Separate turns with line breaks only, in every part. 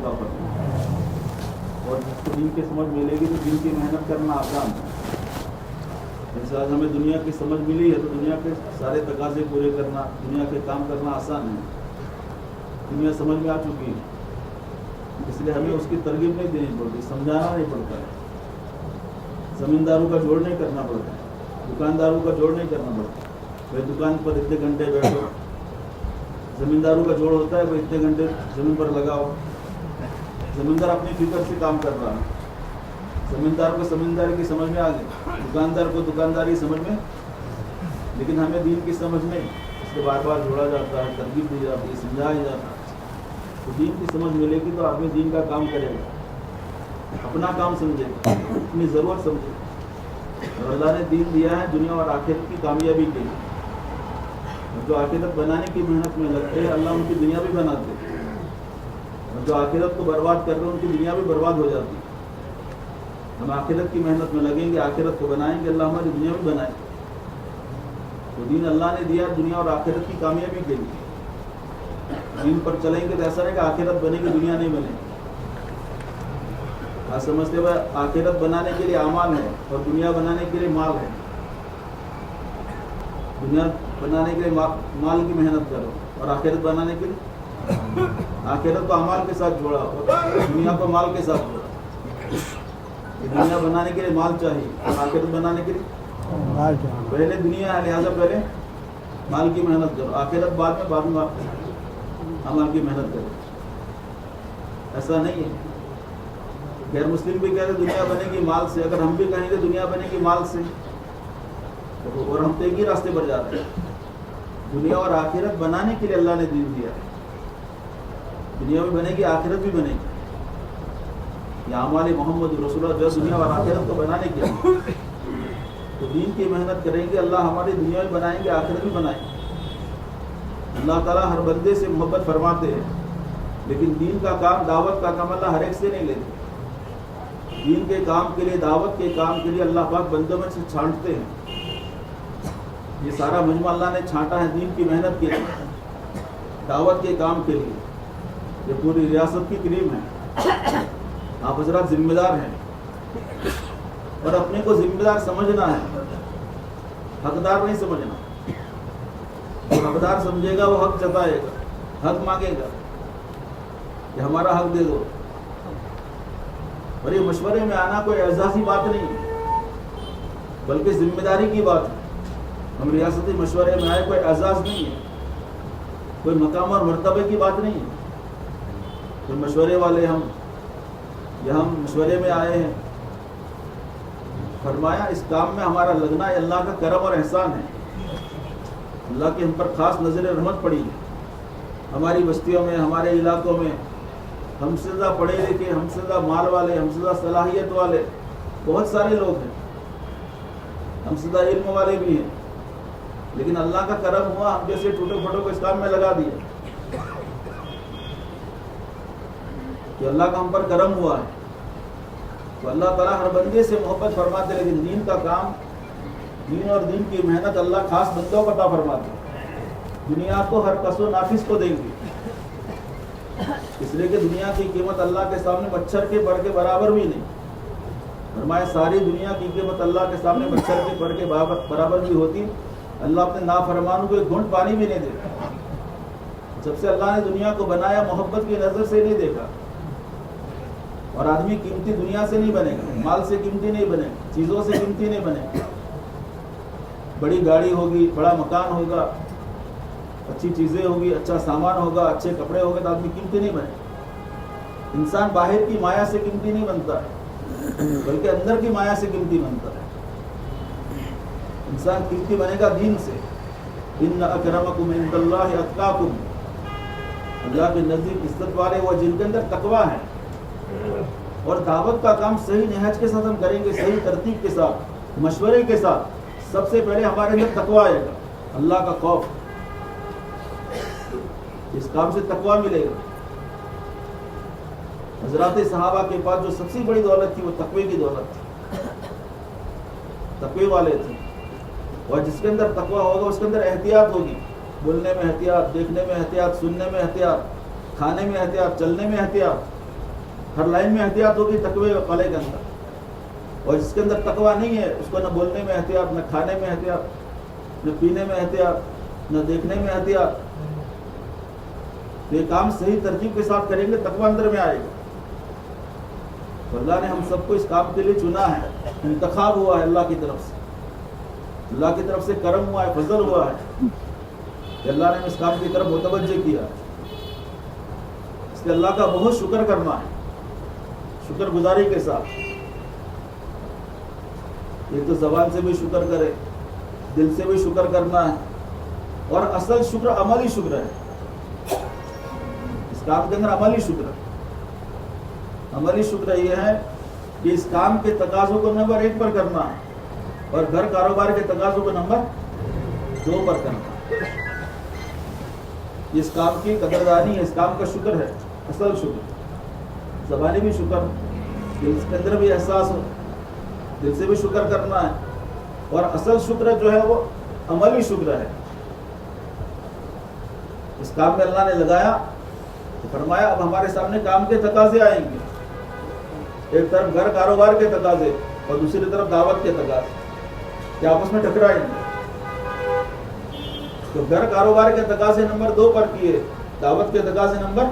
عطا فرمائے، اور جس کو دین کی سمجھ ملے گی تو دین کی محنت کرنا آسان ہے۔ جیسے آج ہمیں دنیا کی سمجھ ملی ہے تو دنیا کے سارے تقاضے پورے کرنا، دنیا کے کام کرنا آسان ہے، دنیا سمجھ میں آ چکی ہے، اس لیے ہمیں اس کی ترغیب نہیں دینی پڑتی، سمجھانا نہیں پڑتا ہے، زمینداروں کا جوڑ نہیں کرنا پڑتا ہے، دکانداروں کا جوڑ نہیں کرنا پڑتا، بھائی دکان پر اتنے گھنٹے بیٹھو، زمینداروں کا جوڑ ہوتا ہے بھائی اتنے گھنٹے زمین پر لگاؤ، زمیندار اپنی فکر سے کام کر رہا ہے، زمیندار کو زمینداری کی سمجھ میں آ گئی، دکاندار کو دکانداری سمجھ میں، لیکن ہمیں دین کی سمجھ نہیں، اس کو بار بار جوڑا جاتا ہے، ترغیب دی جاتی ہے، سمجھایا جاتا ہے۔ تو دین کی سمجھ ملے گی تو آدمی دین کا کام کرے گا، اپنا کام سمجھے گا، اپنی ضرورت سمجھے گا۔ اور اللہ نے دین دیا ہے دنیا اور آخرت کی کامیابی کے لیے، جو آخرت بنانے کی محنت میں لگتے ہیں اللہ ان کی دنیا بھی بناتے ہیں، اور جو آخرت کو برباد کر رہے ہیں ان کی دنیا بھی برباد ہو جاتی ہے۔ ہم آخرت کی محنت میں لگیں گے، آخرت کو بنائیں گے، اللہ ہماری دنیا بھی بنائے گا۔ تو دین اللہ نے دیا دنیا اور آخرت کی کامیابی کے لیے، دین پر چلیں گے تو ایسا نہیں کہ آخرت بنے گی دنیا نہیں بنے گی۔ آپ سمجھتے ہوئے آخرت بنانے کے لیے اعمال ہے اور دنیا بنانے کے لیے مال ہے، دنیا بنانے کے لیے مال کی محنت کرو، اور آخرت بنانے کے لیے آخرت کو اعمال کے ساتھ جوڑا اور دنیا کو مال کے ساتھ جوڑا۔ دنیا بنانے کے لیے مال چاہیے اور آخرت بنانے کے لیے پہلے دنیا ہے، لہٰذا پہلے مال کی محنت کرو، آخرت بعد میں عمل کی محنت کرو۔ ایسا نہیں ہے، غیر مسلم بھی کہتے دنیا بنے گی مال سے، اگر ہم بھی کہیں گے دنیا بنے گی مال سے اور ہم تو ایک ہی راستے پر جاتے ہیں۔ دنیا اور آخرت بنانے کے لیے اللہ نے دین دیا، دنیا بھی بنے گی آخرت بھی بنے گی، یہ اعمال محمد رسول اللہ جو دنیا اور آخرت کو بنانے کے لیے۔ تو دین کی محنت کریں گے، اللہ ہماری دنیا بھی بنائیں گے، آخرت بھی بنائیں گے۔ اللہ تعالیٰ ہر بندے سے محبت فرماتے ہیں، لیکن دین کا کام، دعوت کا کام اللہ ہر ایک سے نہیں لیتے۔ دین کے کام کے لیے، دعوت کے کام کے لیے اللہ پاک بندوں میں سے چھانٹتے ہیں۔ یہ سارا مجمع اللہ نے چھانٹا ہے دین کی محنت کے لیے، دعوت کے کام کے لیے۔ یہ پوری ریاست کی کریم ہے، آپ حضرات ذمہ دار ہیں، اور اپنے کو ذمہ دار سمجھنا ہے، حقدار نہیں سمجھنا۔ جو حقدار سمجھے گا وہ حق جتائے گا، حق مانگے گا کہ ہمارا حق دے دو۔ اور یہ مشورے میں آنا کوئی اعزازی بات نہیں ہے، بلکہ ذمہ داری کی بات ہے۔ ہم ریاستی مشورے میں آئے، کوئی اعزاز نہیں ہے، کوئی مقام اور مرتبے کی بات نہیں ہے۔ تو مشورے والے ہم مشورے میں آئے ہیں، فرمایا اس کام میں ہمارا لگنا یہ اللہ کا کرم اور احسان ہے، اللہ کی ہم پر خاص نظر رحمت پڑی ہے۔ ہماری بستیوں میں، ہمارے علاقوں میں ہم سے زیادہ پڑھے لکھے، ہم سے زیادہ مال والے، ہم سے زیادہ صلاحیت والے بہت سارے لوگ ہیں، ہم سے زیادہ علم والے بھی ہیں، لیکن اللہ کا کرم ہوا، ہم جیسے ٹوٹے پھوٹوں کو اس کام میں لگا دیا کہ اللہ کا ہم پر کرم ہوا ہے۔ تو اللہ تعالیٰ ہر بندے سے محبت فرماتے، لیکن دین کا کام، دین اور دین کی محنت اللہ خاص بندوں کو عطا فرماتے۔ دنیا کو ہر کس و نافذ کو دیں گے، اس لیے کہ دنیا کی قیمت اللہ کے سامنے مچھر کے بڑھ کے برابر بھی نہیں۔ فرمایا ساری دنیا کی قیمت اللہ کے سامنے مچھر کے بڑھ کے برابر بھی ہوتی، اللہ اپنے نافرمانوں کو ایک گھونٹ پانی بھی نہیں دیتا۔ جب سے اللہ نے دنیا کو بنایا محبت کی نظر سے نہیں دیکھا، اور آدمی قیمتی دنیا سے نہیں بنے گا، مال سے قیمتی نہیں بنے گا، چیزوں سے قیمتی نہیں بنے گا۔ بڑی گاڑی ہوگی، بڑا مکان ہوگا، اچھی چیزیں ہوگی، اچھا سامان ہوگا، اچھے کپڑے ہوگے تو آدمی قیمتی نہیں بنے گا۔ انسان باہر کی مایا سے قیمتی نہیں بنتا ہے، بلکہ اندر کی مایا سے قیمتی بنتا ہے۔ انسان قیمتی بنے گا دین سے۔ ان اکرمکم عند اللہ اتقاکم، اللہ کے نزدیک عزت والے وہ جن کے اندر تقویٰ ہے۔ اور دعوت کا کام صحیح نہج کے ساتھ ہم کریں گے، صحیح ترتیب کے ساتھ، مشورے کے ساتھ۔ سب سے پہلے ہمارے اندر تقویٰ آئے گا، اللہ کا خوف، اس کام سے تقویٰ ملے گا۔ حضرات صحابہ کے پاس جو سب سے بڑی دولت تھی وہ تقوی کی دولت تھی، تقوی والے تھے۔ اور جس کے اندر تقویٰ ہوگا اس کے اندر احتیاط ہوگی، بولنے میں احتیاط، دیکھنے میں احتیاط، سننے میں احتیاط، کھانے میں احتیاط، چلنے میں احتیاط۔ ہر لائن میں احتیاط ہوگی تقوی والے کے اندر. اور جس کے اندر تقوی نہیں ہے اس کو نہ بولنے میں احتیاط، نہ کھانے میں احتیاط، نہ پینے میں احتیاط، نہ دیکھنے میں احتیاط. یہ کام صحیح ترتیب کے ساتھ کریں گے تقوی اندر میں آئے گا. تو اللہ نے ہم سب کو اس کام کے لیے چنا ہے، انتخاب ہوا ہے اللہ کی طرف سے، اللہ کی طرف سے کرم ہوا ہے، فضل ہوا ہے کہ اللہ نے اس کام کی طرف متوجہ کیا. اس کے اللہ کا بہت شکر کرنا ہے، شکر گزاری کے ساتھ. یہ تو زبان سے بھی شکر کرے، دل سے بھی شکر کرنا ہے، اور اصل شکر عملی شکر ہے. اس کام کے اندر عملی شکر ہے. عملی شکر یہ ہے کہ اس کام کے تقاضوں کو نمبر 1 پر کرنا ہے اور گھر کاروبار کے تقاضوں کو نمبر 2 پر کرنا ہے. اس کام کی قدردانی ہے، اس کام کا شکر ہے، اصل شکر. زبانی بھی شکر، دل کے اندر بھی احساس ہو، دل سے بھی شکر کرنا ہے. اور اصل شکر جو ہے وہ عملی شکر ہے. اس کام میں اللہ نے لگایا تو فرمایا اب ہمارے سامنے کام کے تقاضے آئیں گے. ایک طرف گھر کاروبار کے تقاضے اور دوسری طرف دعوت کے تقاضے، کہ آپس میں ٹکرائیں گے. تو گھر کاروبار کے تقاضے نمبر 2 پر کیے، دعوت کے تقاضے نمبر،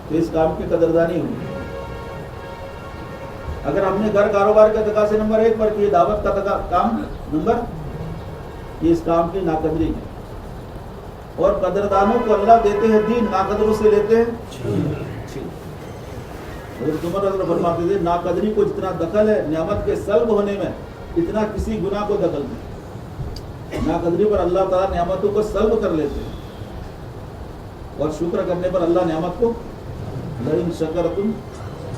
تو اس کام کی قدردانی ہوئی. اگر ہم نے گھر کاروبار کے تقاضے نمبر 1 پر کیے، دعوت کا کام نمبر، یہ اس کام کی ناقدری ہے. اور قدردانوں کو اللہ دیتے ہیں دین، ناقدروں سے لیتے ہیں. حضرت عمر رضی اللہ عنہ فرماتے تھے ناقدری کو جتنا دخل ہے نعمت کے سلب ہونے میں، اتنا کسی گناہ کو دخل نہیں. ناقدری پر اللہ تعالیٰ نعمتوں کو سلب کر لیتے ہیں، اور شکر کرنے پر اللہ نعمت کو لئن شکرتم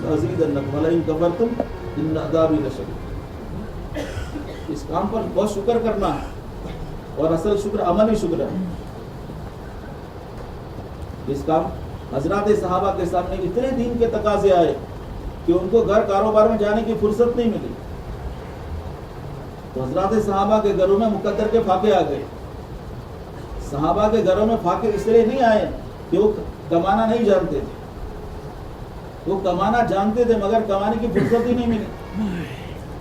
لأزیدنکم ولئن کفرتم ان عذابی لشدید. اس کام پر بہت شکر کرنا ہے، اور اصل شکر عملی شکر ہے. اس کام حضرات صحابہ کے سامنے اتنے دین کے تقاضے آئے کہ ان کو گھر کاروبار میں جانے کی فرصت نہیں ملی. تو حضرات صحابہ کے گھروں میں مقدر کے فاقے آ گئے. صحابہ کے گھروں میں فاقے اس لیے نہیں آئے کہ وہ کمانا نہیں جانتے تھے، وہ کمانا جانتے تھے مگر کمانے کی فرصت ہی نہیں ملی،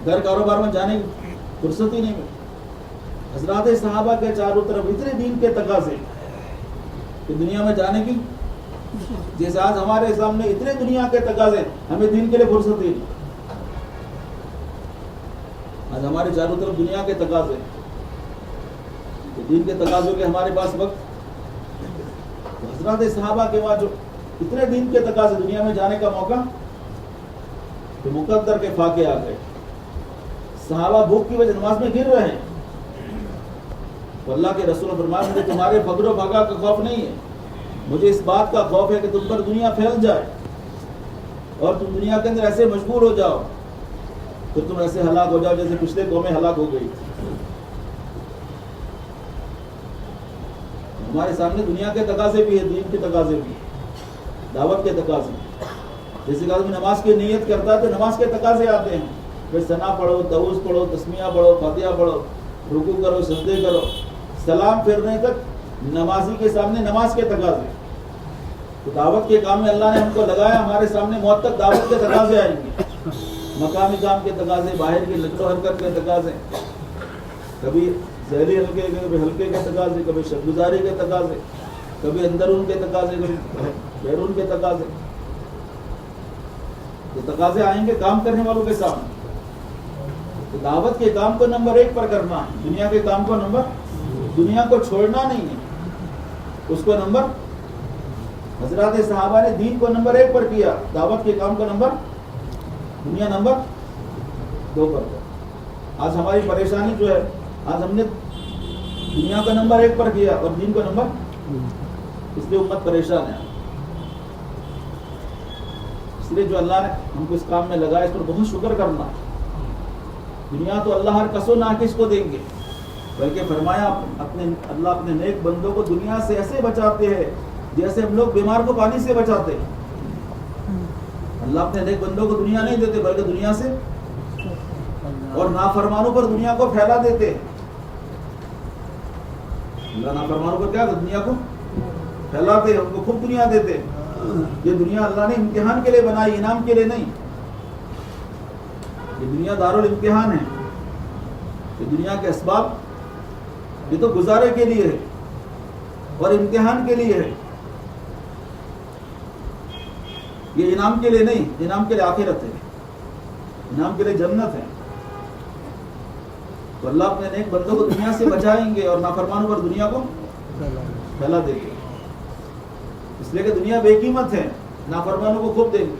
گھر کاروبار میں جانے کی فرصت ہی نہیں ملی. حضرات صحابہ کے چاروں طرف اتنے دین کے تقاضے کہ دنیا میں جانے کی، جیسے آج ہمارے سامنے اتنے دنیا کے تقاضے، ہمیں دین کے لیے فرصت ہی نہیں. آج ہمارے چاروں طرف دنیا کے تقاضے، دین کے تقاضوں کے ہمارے پاس وقت. حضرات صحابہ کے بعد جو اتنے دین کے تقاضے، دنیا میں جانے کا موقع، تو مقدر کے فاقے آ گئے. صحابہ بھوک کی وجہ نماز میں گر رہے ہیں. تو اللہ کے رسول فرمایا مجھے تمہارے فقر و بھگا کا خوف نہیں ہے، مجھے اس بات کا خوف ہے کہ تم پر دنیا پھیل جائے اور تم دنیا کے اندر ایسے مشغول ہو جاؤ پھر تم ایسے ہلاک ہو جاؤ جیسے پچھلے قومیں ہلاک ہو گئی. ہمارے سامنے دنیا کے تقاضے بھی ہیں، دین کے تقاضے بھی، دعوت کے تقاضے. جیسے کہ آدمی نماز کی نیت کرتا ہے تو نماز کے تقاضے آتے ہیں، پھر ثنا پڑھو، تعوذ پڑھو، تسمیہ پڑھو، فاتحہ پڑھو، رکوع کرو، سجدے کرو، سلام پھیرنے تک نمازی کے سامنے نماز کے تقاضے. تو دعوت کے کام میں اللہ نے ہم کو لگایا، ہمارے سامنے موت تک دعوت کے تقاضے آئیں گے. مقامی کام کے تقاضے، باہر کی نقل و حرکت کے تقاضے، کبھی ذہنی ہلکے کے، کبھی ہلکے کے تقاضے، کبھی شب گزاری کے تقاضے، کبھی اندرون کے تقاضے، کبھی بیرون کے تقاضے. تو تقاضے آئیں گے کام کرنے والوں کے سامنے. تو دعوت کے کام کو نمبر 1 پر کرنا ہے، دنیا کے کام کو نمبر، دنیا کو چھوڑنا نہیں ہے، اس کو نمبر. حضرات صحابہ نے دین کو نمبر 1 پر کیا، دعوت کے کام کو نمبر، دنیا نمبر 2 پر. آج ہماری پریشانی جو ہے، آج ہم نے دنیا کا نمبر 1 پر کیا اور دین کو نمبر، اس لیے امت پریشان ہے. اس لیے جو اللہ نے ہم کو اس کام میں لگایا اس پر بہت شکر کرنا. دنیا تو اللہ ہر کس و ناقص کو دیں گے، بلکہ فرمایا اللہ اپنے نیک بندوں کو دنیا سے ایسے بچاتے ہیں جیسے ہم لوگ بیمار کو پانی سے بچاتے ہیں. اللہ اپنے نیک بندوں کو دنیا نہیں دیتے بلکہ دنیا سے اور نافرمانوں پر دنیا کو پھیلا دیتے. اللہ نافرمانوں پر کیا دنیا کو پھیلاتے ہیں، ان کو خوب دنیا دیتے. یہ دنیا اللہ نے امتحان کے لیے بنائی، انعام کے لیے نہیں. یہ دنیا دارالامتحان ہے. یہ دنیا کے اسباب یہ تو گزارے کے لیے ہے اور امتحان کے لیے ہے. یہ انعام کے لیے نہیں، انعام کے لیے آخرت ہے، انعام کے لیے جنت ہے. تو اللہ اپنے نیک بندوں کو دنیا سے بچائیں گے اور نافرمانوں پر دنیا کو پھیلا دیں گے. اس لیے کہ دنیا بے قیمت ہے، نافرمانوں کو خوب دیں گے.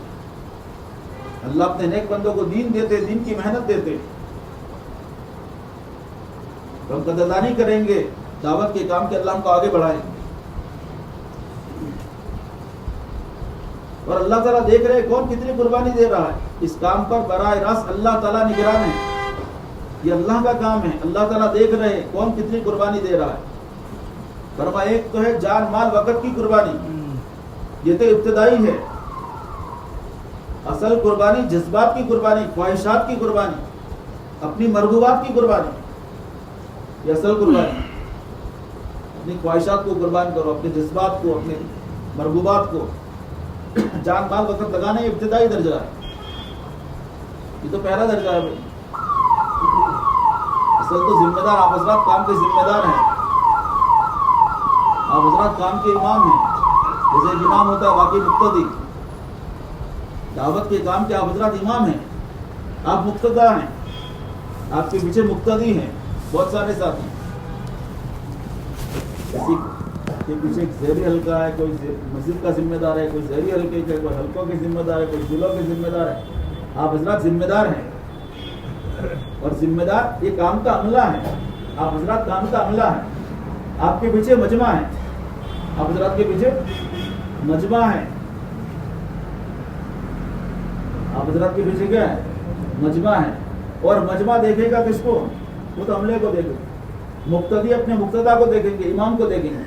اللہ اپنے نیک بندوں کو دین دیتے، دین کی محنت دیتے. ہم قدردانی کریں گے دعوت کے کام کے، اللہ ہم کو آگے بڑھائیں گے. اور اللہ تعالیٰ دیکھ رہے کون کتنی قربانی دے رہا ہے اس کام پر. براہ راست اللہ تعالیٰ نگران ہے، یہ اللہ کا کام ہے. اللہ تعالیٰ دیکھ رہے ہیں کون کتنی قربانی دے رہا ہے. فرمایا ایک تو ہے جان مال وقت کی قربانی، یہ تو ابتدائی ہے. اصل قربانی جذبات کی قربانی، خواہشات کی قربانی، اپنی مرغوبات کی قربانی، یہ اصل قربانی. اپنی خواہشات کو قربان کرو، اپنے جذبات کو، اپنے مرغوبات کو. جان مال وقت لگانا یہ ابتدائی درجہ ہے، یہ تو پہلا درجہ ہے بھائی. اصل تو ذمہ دار آپ حضرات کام کے ذمہ دار ہیں. آپ حضرات کام کے امام ہیں. جیسے ایک امام ہوتا ہے باقی مقتدی، دعوت کے کام کے آپ حضرات امام ہیں، آپ مقتدا ہیں، آپ کے پیچھے مقتدی ہیں بہت سارے ساتھی. کسی کے پیچھے ایک زہری حلقہ ہے، کوئی مسجد کا ذمہ دار ہے، کوئی زہری حلقے کا، کوئی حلقوں کے ذمہ دار ہے، کوئی ضلعوں کے ذمہ دار ہے. آپ حضرات ذمہ دار ہیں، اور ذمہ دار یہ کام کا عملہ ہے. آپ حضرات کام کا عملہ ہے. آپ کے پیچھے مجمع ہے، آپ حضرات کے پیچھے مجمع ہے. آپ حضرات کے پیچھے کیا ہے؟ مجمع ہے. اور مجمع دیکھے گا کس کو؟ وہ تو عملے کو دیکھے گا. مقتدی اپنے مقتدا کو دیکھیں گے، امام کو دیکھیں گے.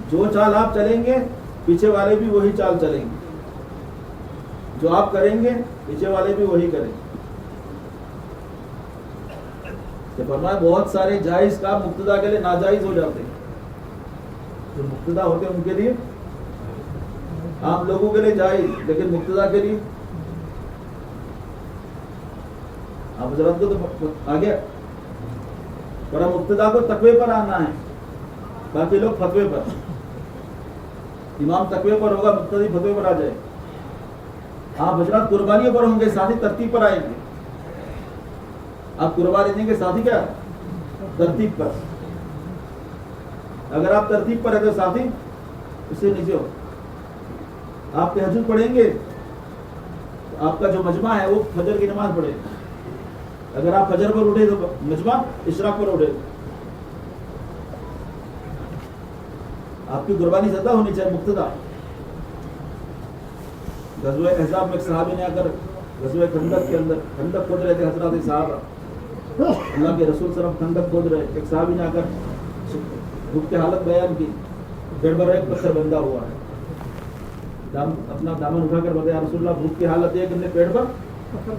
جو چال آپ چلیں گے پیچھے والے بھی وہی چال چلیں گے. جو آپ کریں گے پیچھے والے بھی وہی کریں گے. کہ فرمایا بہت سارے جائز کام مقتدا کے لیے ناجائز ہو جاتے ہیں. جو مقتدا ہوتے ہیں ان کے لیے، عام لوگوں کے لیے جائز، لیکن مقتدا کے لیے آپ حضرت کو تو آگے پر مقتدا کو تقوی پر آنا ہے، باقی لوگ فتوے پر. امام تقوی پر ہوگا، مقتدی فتوے پر آ جائے. آپ حضرات قربانیوں پر ہوں گے، ساتھی ترتیب پر آئیں گے. آپ قربانی دیں گے، ساتھی کیا ترتیب پر. اگر آپ ترتیب پر ہے تو ساتھی اس سے نیچے ہو. آپ تہجد پڑھیں گے تو آپ کا جو مجمع ہے وہ فجر کی نماز پڑھے. اگر آپ فجر پر اٹھے تو مجمع اشراق پر اٹھے. آپ کی قربانی زیادہ ہونی چاہیے مقتدا. غزوہ احزاب میں ایک صحابی نے آ کر غزوہ خندق کے اندر خندق کھود رہے تھے حضرات صحابہ، اللہ کے رسول صلی اللہ علیہ وسلم خندق کھود رہے. ایک صحابی نے آ کر بھوک کی حالت بیان کی، پیڑ پر ایک پتھر بندھا ہوا ہے. اپنا دامن اٹھا کر بتایا رسول اللہ بھوک کی حالت ہے کہ اپنے پیڑ پر.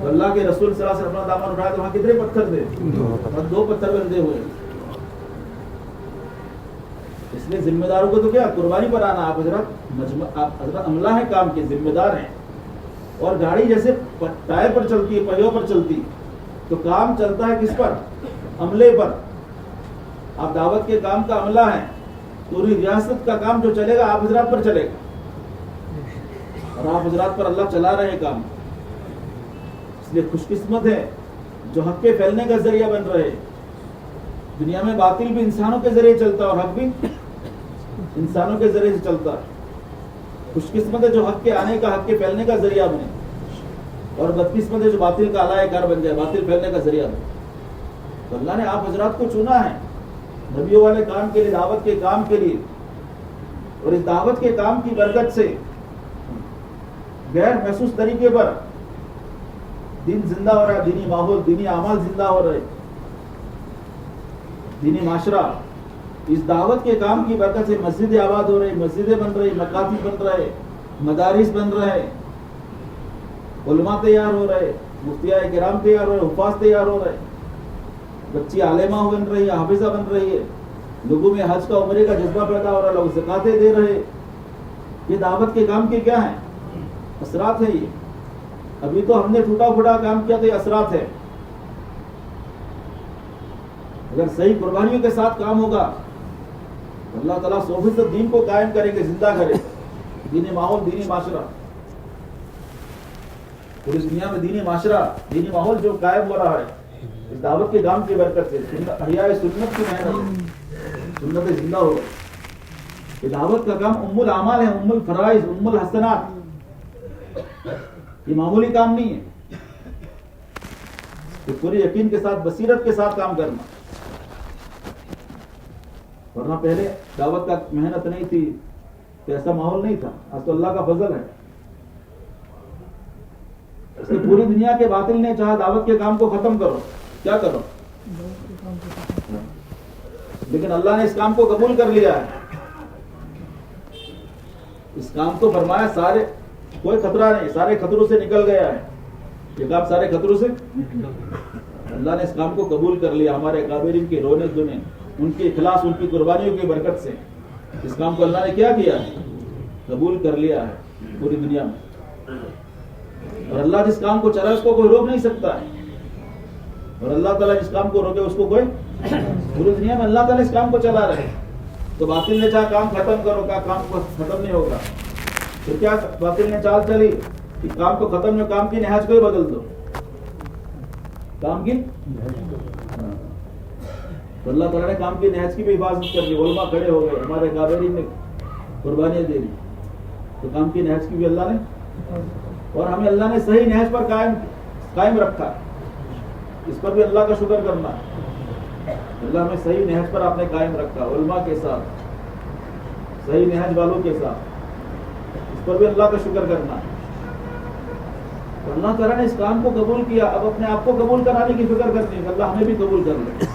اللہ کے رسول صلی اللہ علیہ وسلم اپنا دامن اٹھایا تو وہاں کتنے پتھر تھے؟ اور 2 پتھر بندھے ہوئے. اس لیے ذمہ داروں کو تو کیا قربانی پر آنا. آپ حضرت عملہ ہے، کام کے ذمہ دار ہیں. اور گاڑی جیسے ٹائر پر چلتی ہے، پہیوں پر چلتی، تو کام چلتا ہے کس پر؟ عملے پر. آپ دعوت کے کام کا عملہ ہے. پوری ریاست کا کام جو چلے گا آپ حضرات پر چلے گا، اور آپ حضرات پر اللہ چلا رہے ہیں کام. اس لیے خوش قسمت ہے جو حق کے پھیلنے کا ذریعہ بن رہے. دنیا میں باطل بھی انسانوں کے ذریعے چلتا ہے اور حق بھی انسانوں کے ذریعے سے چلتا ہے. خوش قسمت ہے جو حق کے آنے کا، حق کے پھیلنے کا ذریعہ بنے، اور بدقسمت ہے جو باطل کا علائے کار بن جائے، باطل پھیلنے کا ذریعہ بنے. تو اللہ نے آپ حضرات کو چنا ہے نبیوں والے کام کے لیے، دعوت کے کام کے لیے. اور اس دعوت کے کام کی برکت سے غیر محسوس طریقے پر دین زندہ ہو رہا ہے، دینی ماحول، دینی اعمال زندہ ہو رہے، دینی معاشرہ. اس دعوت کے کام کی برکت سے مسجدیں آباد ہو رہی، مسجدیں بن رہی، مکاتب بن رہے، مدارس بن رہے، علماء تیار ہو رہے، مفتیاء کرام تیار ہو رہے، حفاظ تیار ہو رہے، بچی عالمہ بن رہی ہے، حافظہ بن رہی ہے، لوگوں میں حج کا عمرے کا جذبہ پیدا ہو رہا ہے، لوگ زکاتیں دے رہے. یہ دعوت کے کام کے کیا ہیں؟ اثرات ہیں. یہ ابھی تو ہم نے ٹوٹا پھوٹا کام کیا تو یہ اثرات ہے. اگر صحیح قربانیوں کے ساتھ کام ہوگا تو اللہ تعالیٰ 100% دین کو قائم کریں گے, زندہ کریں گے. دینی ماحول, دینی معاشرہ, پوری دنیا میں دینی معاشرہ, دینی ماحول جو قائم ہو رہا ہے اس دعوت کے کام کی برکت سے, احیاء سنت کی محنت, سنت زندہ ہو گئی. یہ دعوت کا کام ام الاعمال ہے, ام الفرائض, ام الحسنات. یہ معمولی کام نہیں ہے. یہ پوری یقین کے ساتھ, بصیرت کے ساتھ کام کرنا. ورنہ پہلے دعوت کا محنت نہیں تھی تو ایسا ماحول نہیں تھا. آج تو اللہ کا فضل ہے. اس لیے پوری دنیا کے باطل نے چاہا دعوت کے کام کو ختم کرو, کیا کرو, لیکن اللہ نے اس کام کو قبول کر لیا ہے. اس کام کو فرمایا سارے, کوئی خطرہ نہیں, سارے خطروں سے نکل گیا ہے. یہ کام سارے خطروں سے, اللہ نے اس کام کو قبول کر لیا. ہمارے اکابرین کے رونے دھونے, ان کے اخلاص, ان کی قربانیوں کی برکت سے اس کام کو اللہ نے کیا کیا ہے, قبول کر لیا ہے پوری دنیا میں. اور اللہ جس کام کو چلا اس کو کوئی روک نہیں سکتا ہے, اور اللہ تعالیٰ جس کام کو روکے اس کو کوئی, پوری دنیا میں اللہ تعالیٰ اس کام کو چلا رہے. تو باطل نے چاہا کام ختم کرو, کا کام کو ختم نہیں ہوگا. پھر کیا باطل نے چال چلی کہ کام کو ختم نہیں, کام کی نہج کو ہی بدل دو, کام کی. تو اللہ تعالیٰ نے کام کی نہج کی بھی حفاظت کر دی. علماء کھڑے ہو گئے, ہمارے کابرین نے قربانیاں دے دی, تو کام کی نہج کی بھی اللہ نے, اور ہمیں اللہ نے صحیح نہج پر قائم رکھا. اس پر بھی اللہ کا شکر کرنا. اللہ ہمیں صحیح نہج پر آپ نے قائم رکھا, علماء کے ساتھ, صحیح نہج والوں کے ساتھ. اس پر بھی اللہ کا شکر کرنا. تو اللہ تعالیٰ نے اس کام کو قبول کیا. اب اپنے آپ کو قبول کرانے کی فکر کرنی ہے, اللہ ہمیں بھی قبول کر لے.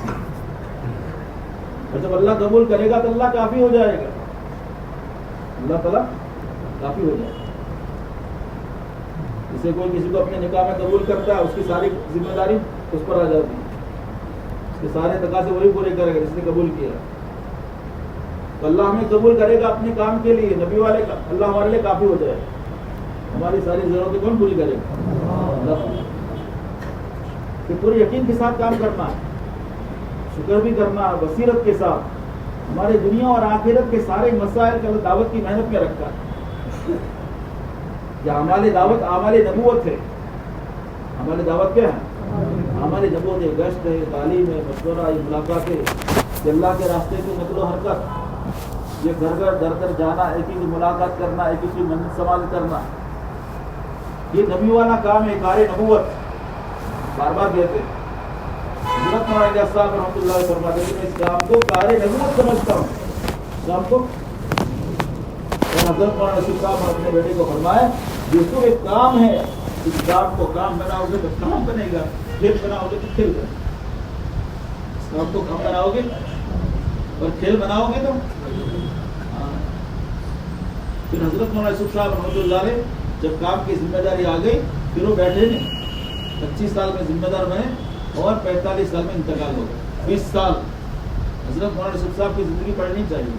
اور جب اللہ قبول کرے گا تو اللہ کافی ہو جائے گا, اللہ تعالیٰ کافی ہو جائے گا. جسے کوئی کسی کو اپنے نکاح میں قبول کرتا ہے, اس کی ساری ذمہ داری اس پر آ جاتی ہے. اس کے سارے تقاضے وہی پورے کرے گا جس نے قبول کیا. تو اللہ ہمیں قبول کرے گا اپنے کام کے لیے, نبی والے کا, اللہ ہمارے لیے کافی ہو جائے گا. ہماری ساری ضرورتیں کون پوری کرے گا, اللہ. پھر پوری یقین کے ساتھ کام کرنا ہے, شکر بھی کرنا, بصیرت کے ساتھ. ہمارے دنیا اور آخرت کے سارے مسائل کا دعوت کی محنت میں رکھا ہے. یا ہماری دعوت ہماری نبوت ہے. ہماری دعوت کیا ہے, ہماری نبوت ہے. گشت ہے, تعلیم ہے, مشورہ, یہ ملاقات ہے, اللہ کے راستے کی نقل و حرکت, یہ گھر گھر در در جانا, ایک ہی ملاقات کرنا, ایک ہی منزل سماعت کرنا, یہ نبی والا کام ہے, کار نبوت. بار بار کہتے ہیں حضرت مولانا صاحب رحمۃ اللہ علیہ فرماتے ہیں میں اس کام کو کار نبوت سمجھتا ہوں. اس کام کو حضرت مولانا رشید صاحب نے اپنے بیٹے کو فرمایا یہ تو ایک کام ہے, اس کام کو کام بناؤ گے تو کام بنے گا, کھیل بناؤ گے تو کھیل بنے گا. اس کام کو کام بناؤ گے اور کھیل بناؤ گے تو. پھر حضرت مولانا رشید صاحب رحمۃ اللہ علیہ جب کام کی ذمہ داری آ گئی پھر وہ بیٹھے نہیں, 25 سال میں ذمہ دار بنے اور 45 سال میں انتقال ہو گیا. 20 سال حضرت مولانا رشید صاحب کی زندگی پڑھنی چاہیے.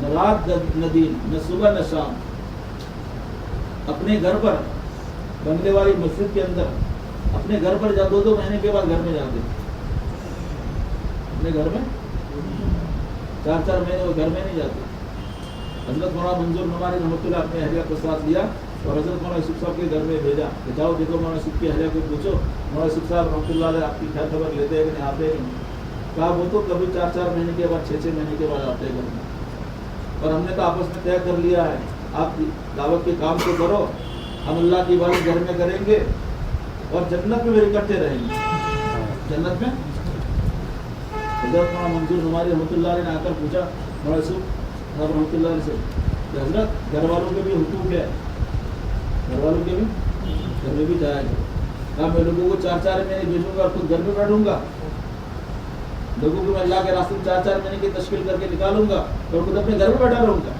نہ رات نہ دن, نہ صبح نہ شام, اپنے گھر پر بنگلے والی مسجد کے اندر اپنے گھر پر 2 مہینے کے بعد گھر میں جاتے, اپنے گھر میں 4 مہینے وہ گھر میں نہیں جاتے. حضرت مولانا منظور نعمانی رحمۃ اللہ اپنے اہلیہ کو ساتھ لیا اور حضرت مولانا یوسف صاحب کے گھر میں بھیجا کہ جاؤ دیکھو مولانا یوسف کی اہلیہ کو پوچھو مولانا یوسف صاحب رحمۃ اللہ علیہ آپ کی خیر خبر لیتے ہیں کہ نہیں آتے ہیں. کہا وہ تو کبھی 4 مہینے کے بعد 6 مہینے کے بعد آتے ہیں گھر میں, اور ہم نے تو آپس میں طے کر لیا ہے آپ دعوت کے کام کو کرو, ہم اللہ کی عبادت گھر میں کریں گے اور جنت میں میرے اکٹھے رہیں گے. جنت میں حضرت مولانا منظور نعمانی رحمۃ اللہ علیہ نے آ کر پوچھا مولانا یوسف صاحب رحمۃ اللہ علیہ سے کہ حضرت گھر والوں کے بھی حقوق ہے, گھر والوں کے بھی گھر میں بھی جایا گیا. کہا میں لوگوں کو 4 مہینے بھیجوں گا اور خود گھر میں بیٹھوں گا, لوگوں کو میں اللہ کے راستے میں 4 مہینے کی تشکیل کر کے نکالوں گا اور خود اپنے گھر میں بیٹھا رہوں گا.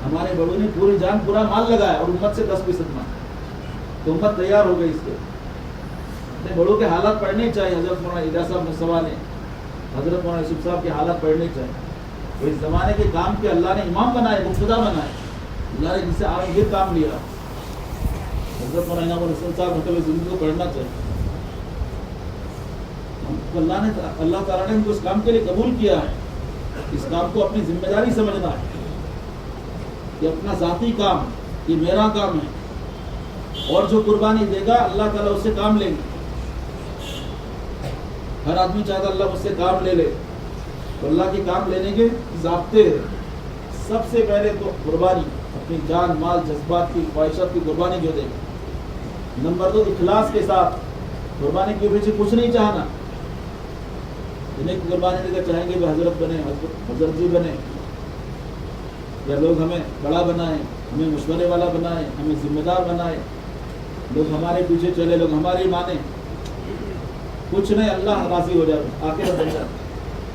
ہمارے بڑوں نے پوری جان پورا مال لگایا اور امت سے 10% مال, تو امت تیار ہو گئی. اس کے اپنے بڑوں کے حالات پڑھنے چاہیے. حضرت مولانا الیاس صاحب مصطفیٰ نے حضرت مولانا یوسف صاحب کے حالات پڑھنے چاہیے. تو اس زمانے کے کام کے اللہ نے امام بنائے، مقتدا بنائے، اللہ نے جس سے عالمگیر کام لیا. حضرت مولانا رسول صاحب مطلب زندگی کو پڑھنا چاہیے. اللہ تعالیٰ نے ہم کو اس کام کے لیے قبول کیا ہے. اس کام کو اپنی ذمہ داری سمجھنا ہے کہ اپنا ذاتی کام یہ میرا کام ہے، اور جو قربانی دے گا اللہ تعالیٰ اس سے کام لیں گے. ہر آدمی چاہتا اللہ مجھ سے کام لے لے، تو اللہ کے کام لینے کے ضابطے ہیں. سب سے پہلے تو قربانی، اپنی جان مال جذبات کی خواہشات کی قربانی جو دے گا. نمبر 2 اخلاص کے ساتھ قربانی کے پیچھے کچھ نہیں چاہنا. جنہیں قربانی دے کر چاہیں گے کہ حضرت بنے، حضرت جی بنے، یا لوگ ہمیں بڑا بنائیں، ہمیں مشورے والا بنائیں، ہمیں ذمہ دار بنائیں، لوگ ہمارے پیچھے چلے، لوگ ہماری مانیں. کچھ نہیں، اللہ راضی ہو جائے، آخر بن جائے.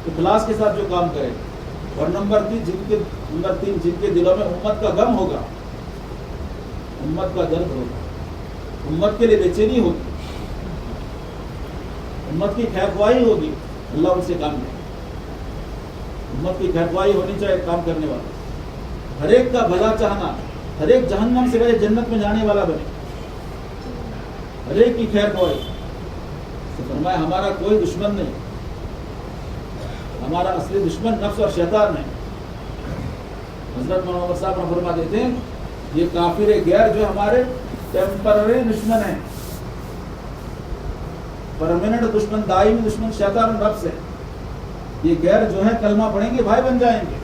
اخلاص کے ساتھ جو کام کرے. اور نمبر 3 جن کے دلوں میں امت کا غم ہوگا، امت کا درد ہوگا، امت کے لیے بے چینی ہوگی، امت کی خیر خواہی ہوگی، اللہ ان سے کام لے. امت کی خیر خواہی ہونی چاہیے کام کرنے والا. ہر ایک کا بھلا چاہنا، ہر ایک جہنم سے بچے جنت میں جانے والا بنے. ہر ایک کی خیر خواہی. فرمایا ہمارا کوئی دشمن نہیں، ہمارا اصلی دشمن نفس اور شیطان ہے. حضرت مولانا صاحب فرما دیتے ہیں یہ کافر غیر جو ہمارے ٹیمپرری دشمن ہیں، پرماننٹ دشمن، دائمی دشمن شیطان اور نفس ہے. یہ غیر جو ہے کلمہ پڑھیں گے بھائی بن جائیں گے.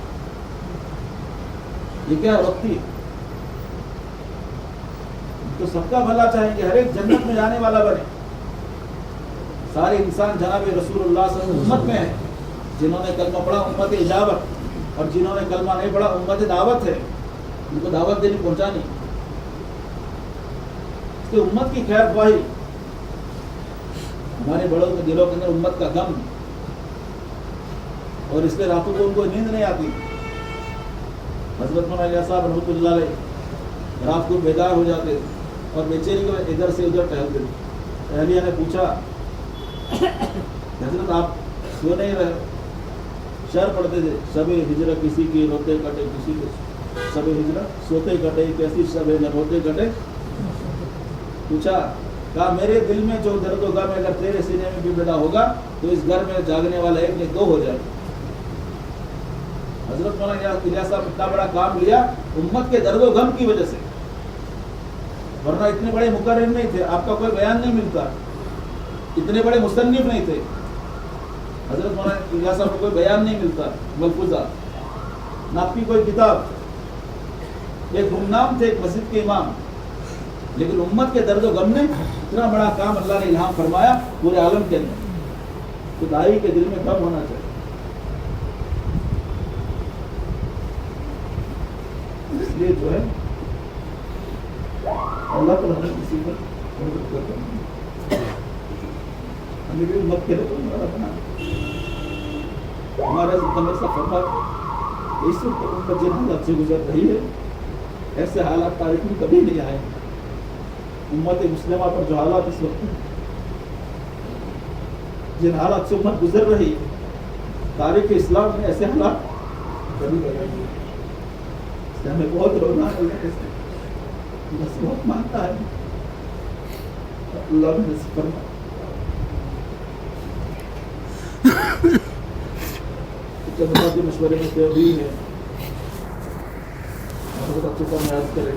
یہ کیا وقتی، تو سب کا بھلا چاہیں گے، ہر ایک جنت میں جانے والا بنے. سارے انسان جناب رسول اللہ صلی اللہ علیہ وسلم امت میں ہیں. جنہوں نے کلمہ پڑھا امت اجابت، اور جنہوں نے کلمہ نہیں پڑھا امت دعوت ہے. ان کو دعوت دینی پہنچانی. اس کی امت کی خیر خواہی. ہمارے بڑوں کے دلوں کے اندر امت کا غم، اور اس لیے راتوں کو ان کو نیند نہیں آتی. حضرت مولانا صاحب رحمۃ اللہ علیہ رات کو بیدار ہو جاتے اور بے چینی کو ادھر سے ادھر ٹہلتے. اہلیہ نے پوچھا حضرت آپ سو نہیں رہے؟ شعر پڑھتے تھے، شب ہجرہ کسی کی روتے کٹے، کسی کے شب ہجرہ سوتے کٹے، کیسی شب ہے روتے کٹے. پوچھا، کہا میرے دل میں جو درد و غم اگر تیرے سینے میں بھی پیدا ہوگا تو اس گھر میں جاگنے والا ایک نہیں 2 ہو جائے. حضرت مولانا الیاس صاحب اتنا بڑا کام لیا امت کے درد و غم کی وجہ سے، ورنہ اتنے بڑے مقرر نہیں تھے. آپ کا کوئی بیان نہیں ملتا، اتنے بڑے مصنف نہیں تھے. حضرت مولانا الیاس صاحب کو کوئی بیان نہیں ملتا ملفوظہ، نہ آپ کی کوئی کتاب. ایک گمنام تھے، ایک مسجد کے امام، لیکن امت کے درد و غم نے اتنا بڑا کام اللہ نے الہام فرمایا پورے عالم کے اندر. تو داعی کے دل میں غم ہونا چاہیے. اس لیے جو ہے اللہ تعالیٰ نے کسی پر مدد کرتا ہمیں بھی امت کے لیے تو ہمارا بنا. ہمارا زندہ سا فرما اس وقت جن حالات سے گزر رہی ہے، ایسے حالات تاریخ میں کبھی نہیں آئے. امت مسلمہ پر جو حالات اس وقت جن حالات سے امت گزر رہی ہے، تاریخ اسلام میں ایسے حالات کبھی نہیں آئے. ہمیں بہت رونا ہے، بس بہت مانتا ہے اللہ نے نصیب فرما. مشورے میں بھی ہے، بہت اچھے سے یاد کریں.